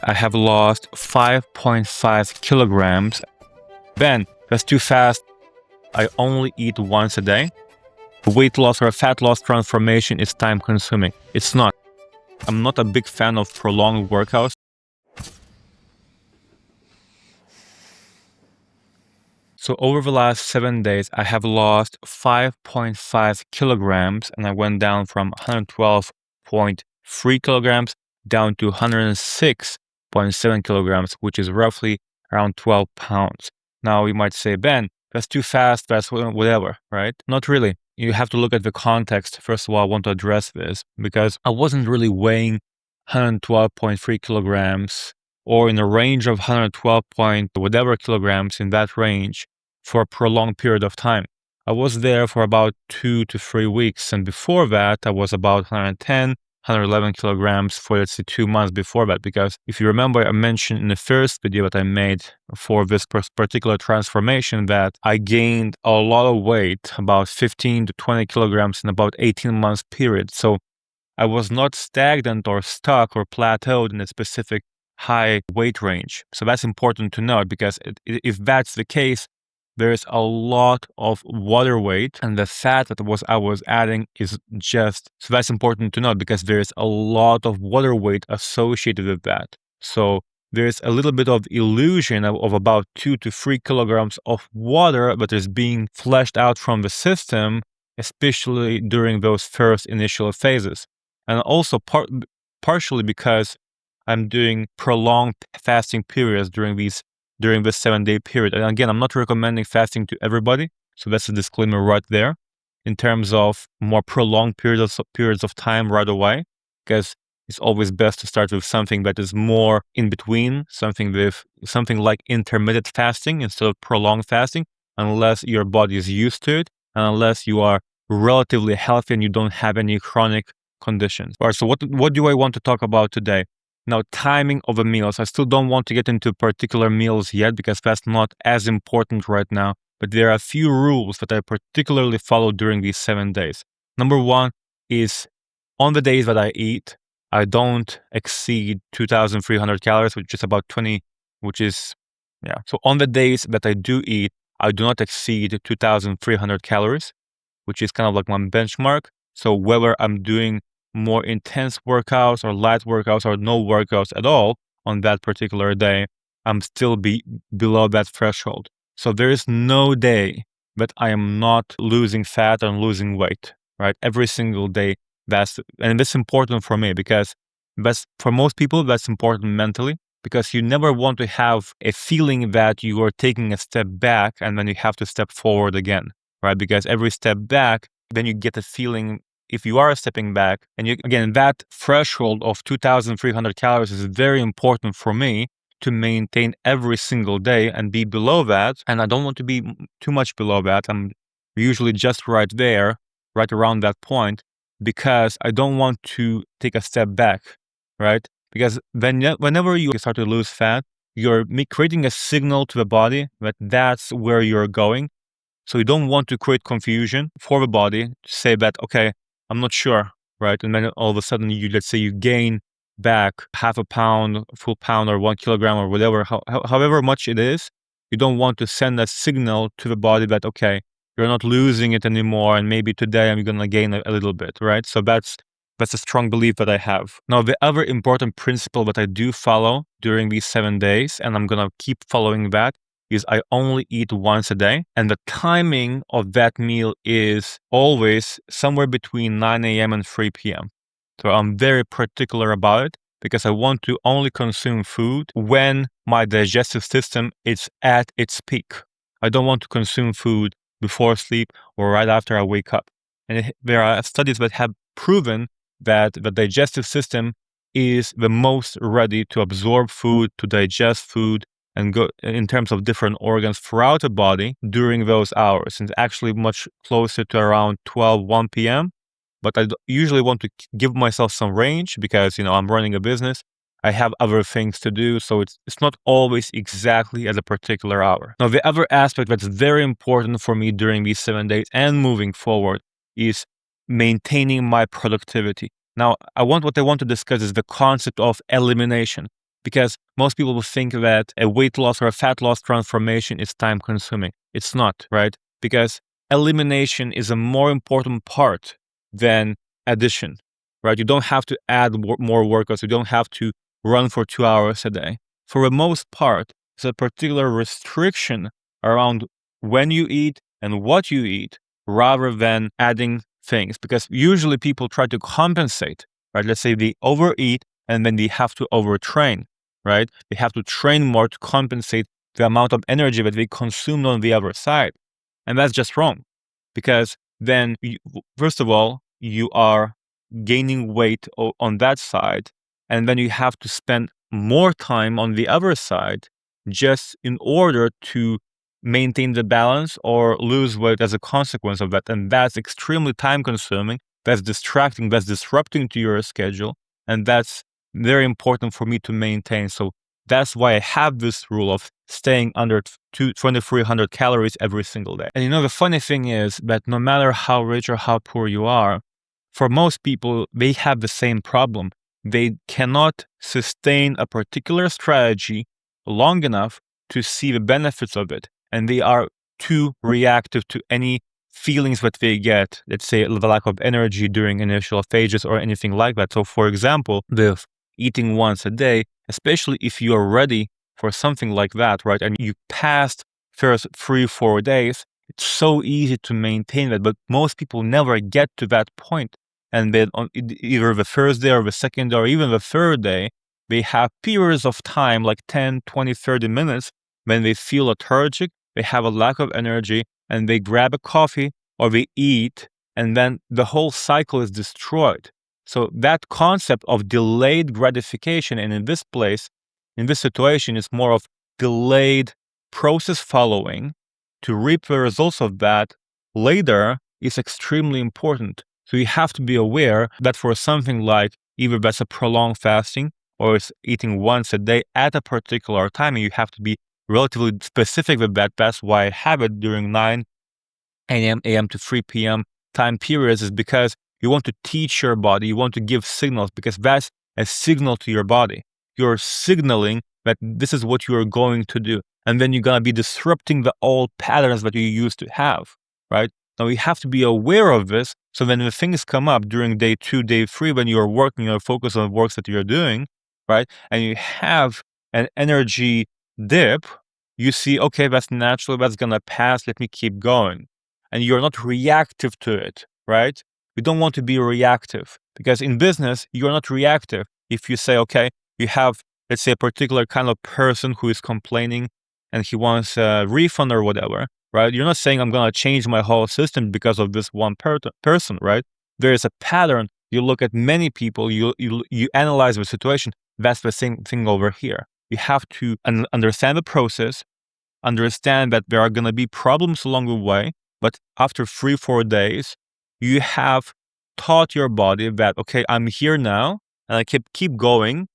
I have lost 5.5 kilograms. Ben, that's too fast. I only eat once a day. Weight loss or fat loss transformation is time consuming. It's not. I'm not a big fan of prolonged workouts. So over the last 7 days, I have lost 5.5 kilograms and I went down from 112.3 kilograms down to 106.7 kilograms, which is roughly around 12 pounds. Now you might say, Ben, that's too fast, that's whatever, right? Not really. You have to look at the context. First of all, I want to address this because I wasn't really weighing 112.3 kilograms or in a range of 112 point whatever kilograms in that range for a prolonged period of time. I was there for about 2 to 3 weeks. And before that, I was about 110, 111 kilograms for, let's say, 2 months before that. Because if you remember, I mentioned in the first video that I made for this particular transformation that I gained a lot of weight, about 15 to 20 kilograms in about 18 months period. So I was not stagnant or stuck or plateaued in a specific high weight range. So that's important to note because if that's the case, there's a lot of water weight and the fat that I was adding is just, so that's important to note because there's a lot of water weight associated with that. So there's a little bit of illusion of about 2 to 3 kilograms of water that is being flushed out from the system, especially during those first initial phases. And also partially because I'm doing prolonged fasting periods during this 7-day period. And again, I'm not recommending fasting to everybody. So that's a disclaimer right there in terms of more prolonged periods of time right away, because it's always best to start with something that is more in between, something like intermittent fasting instead of prolonged fasting, unless your body is used to it and unless you are relatively healthy and you don't have any chronic conditions. All right, so what do I want to talk about today? Now, timing of the meals. I still don't want to get into particular meals yet because that's not as important right now. But there are a few rules that I particularly follow during these 7 days. Number one is on the days that I eat, I don't exceed 2,300 calories, which is about 20, So on the days that I do eat, I do not exceed 2,300 calories, which is kind of like my benchmark. So whether I'm doing more intense workouts or light workouts or no workouts at all on that particular day, I'm still below that threshold. So there is no day that I am not losing fat and losing weight, right? Every single day. That's important for me because for most people, that's important mentally because you never want to have a feeling that you are taking a step back and then you have to step forward again, right? Because every step back, then you get a feeling if you are stepping back, and again, that threshold of 2,300 calories is very important for me to maintain every single day and be below that. And I don't want to be too much below that. I'm usually just right there, right around that point, because I don't want to take a step back, right? Because whenever you start to lose fat, you're creating a signal to the body that that's where you're going. So you don't want to create confusion for the body to say that, okay, I'm not sure, right? And then all of a sudden, let's say you gain back half a pound, full pound, or 1 kilogram, or whatever, however much it is. You don't want to send a signal to the body that, okay, you're not losing it anymore, and maybe today I'm going to gain a little bit, right? So that's a strong belief that I have. Now, the other important principle that I do follow during these 7 days, and I'm going to keep following that, is I only eat once a day. And the timing of that meal is always somewhere between 9 a.m. and 3 p.m. So I'm very particular about it because I want to only consume food when my digestive system is at its peak. I don't want to consume food before sleep or right after I wake up. And there are studies that have proven that the digestive system is the most ready to absorb food, to digest food, and go in terms of different organs throughout the body during those hours. And it's actually much closer to around 1 p.m. But I usually want to give myself some range because, I'm running a business. I have other things to do. So it's not always exactly at a particular hour. Now, the other aspect that's very important for me during these 7 days and moving forward is maintaining my productivity. Now, what I want to discuss is the concept of elimination. Because most people will think that a weight loss or a fat loss transformation is time consuming. It's not, right? Because elimination is a more important part than addition, right? You don't have to add more workouts. You don't have to run for 2 hours a day. For the most part, it's a particular restriction around when you eat and what you eat rather than adding things. Because usually people try to compensate, right? Let's say they overeat and then they have to overtrain, right? They have to train more to compensate the amount of energy that they consumed on the other side. And that's just wrong, because then, first of all, you are gaining weight on that side, and then you have to spend more time on the other side just in order to maintain the balance or lose weight as a consequence of that. And that's extremely time consuming, that's distracting, that's disrupting to your schedule, and that's very important for me to maintain. So that's why I have this rule of staying under 2,300 calories every single day. And the funny thing is that no matter how rich or how poor you are, for most people, they have the same problem. They cannot sustain a particular strategy long enough to see the benefits of it. And they are too reactive to any feelings that they get, let's say the lack of energy during initial phases or anything like that. So for example, with eating once a day, especially if you are ready for something like that, right? And you passed first 3-4 days, it's so easy to maintain that, but most people never get to that point. And then on either the first day or the second day or even the third day, they have periods of time like 10, 20, 30 minutes when they feel lethargic, they have a lack of energy, and they grab a coffee or they eat, and then the whole cycle is destroyed. So that concept of delayed gratification, and in this situation, it's more of delayed process following to reap the results of that later, is extremely important. So you have to be aware that for something like either that's a prolonged fasting or it's eating once a day at a particular time, and you have to be relatively specific with that. That's why I have it during 9 a.m. to 3 p.m. time periods, is because you want to teach your body, you want to give signals, because that's a signal to your body. You're signaling that this is what you're going to do. And then you're going to be disrupting the old patterns that you used to have, right? Now you have to be aware of this. So then when things come up during day 2, day 3, when you're working, you're focused on works that you're doing, right? And you have an energy dip, you see, okay, that's natural, that's going to pass, let me keep going. And you're not reactive to it, right? You don't want to be reactive, because in business, you're not reactive. If you say, okay, you have, let's say, a particular kind of person who is complaining and he wants a refund or whatever, right? You're not saying I'm going to change my whole system because of this one person, right? There is a pattern. You look at many people, you analyze the situation. That's the same thing over here. You have to understand the process, understand that there are going to be problems along the way, but after 3-4 days, you have taught your body that, okay, I'm here now, and I keep going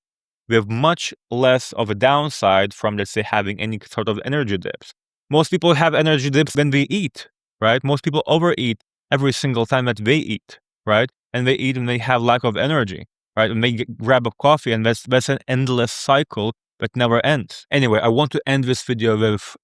with much less of a downside from, let's say, having any sort of energy dips. Most people have energy dips when they eat, right? Most people overeat every single time that they eat, right? And they eat and they have lack of energy, right? And they grab a coffee, and that's an endless cycle that never ends. Anyway, I want to end this video with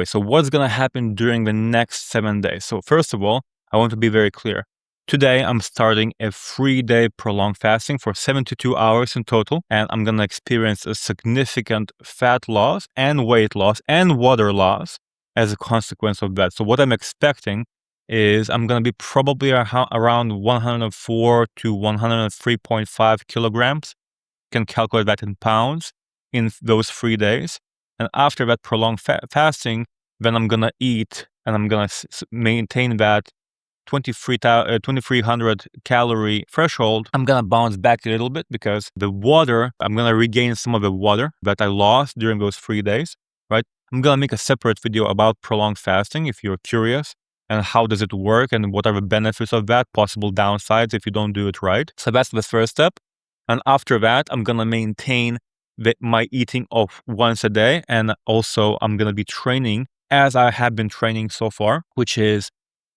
so what's going to happen during the next 7 days? So first of all, I want to be very clear. Today, I'm starting a 3-day prolonged fasting for 72 hours in total, and I'm going to experience a significant fat loss and weight loss and water loss as a consequence of that. So what I'm expecting is I'm going to be probably around 104 to 103.5 kilograms. You can calculate that in pounds in those 3 days. And after that prolonged fasting, then I'm going to eat, and I'm going to maintain that 2,300 calorie threshold. I'm going to bounce back a little bit because I'm going to regain some of the water that I lost during those 3 days, right? I'm going to make a separate video about prolonged fasting if you're curious, and how does it work and what are the benefits of that, possible downsides if you don't do it right. So that's the first step. And after that, I'm going to maintain my eating of once a day. And also I'm going to be training as I have been training so far, which is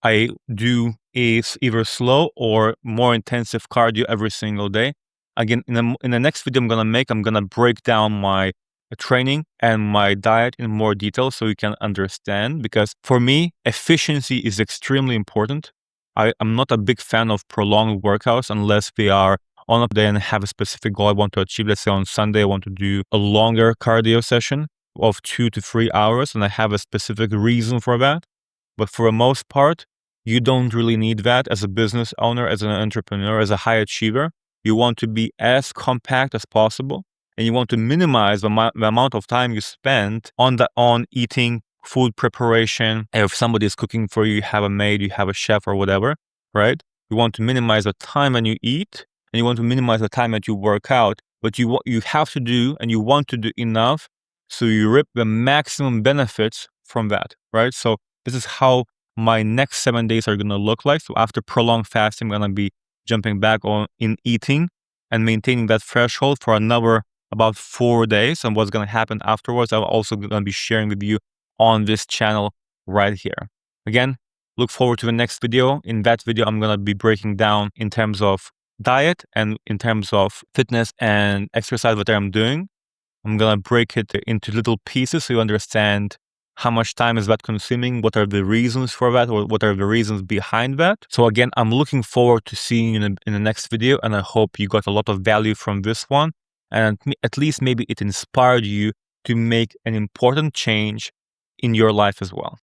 I do either slow or more intensive cardio every single day. Again, in the next video I'm gonna break down my training and my diet in more detail so you can understand, because for me, efficiency is extremely important. I'm not a big fan of prolonged workouts unless we are on a day and have a specific goal I want to achieve. Let's say on Sunday, I want to do a longer cardio session of 2 to 3 hours, and I have a specific reason for that. But for the most part, you don't really need that as a business owner, as an entrepreneur, as a high achiever. You want to be as compact as possible, and you want to minimize the amount of time you spend on eating, food preparation. If somebody is cooking for you, you have a maid, you have a chef or whatever, right? You want to minimize the time when you eat, and you want to minimize the time that you work out. But you have to do, and you want to do enough so you reap the maximum benefits from that, right? So this is how my next 7 days are going to look like. So after prolonged fasting, I'm going to be jumping back on in eating and maintaining that threshold for another about 4 days. And what's going to happen afterwards, I'm also going to be sharing with you on this channel right here. Again, look forward to the next video. In that video, I'm going to be breaking down in terms of diet and in terms of fitness and exercise that I'm doing. I'm going to break it into little pieces so you understand how much time is that consuming, what are the reasons for that, or what are the reasons behind that. So again, I'm looking forward to seeing you in the next video, and I hope you got a lot of value from this one, and at least maybe it inspired you to make an important change in your life as well.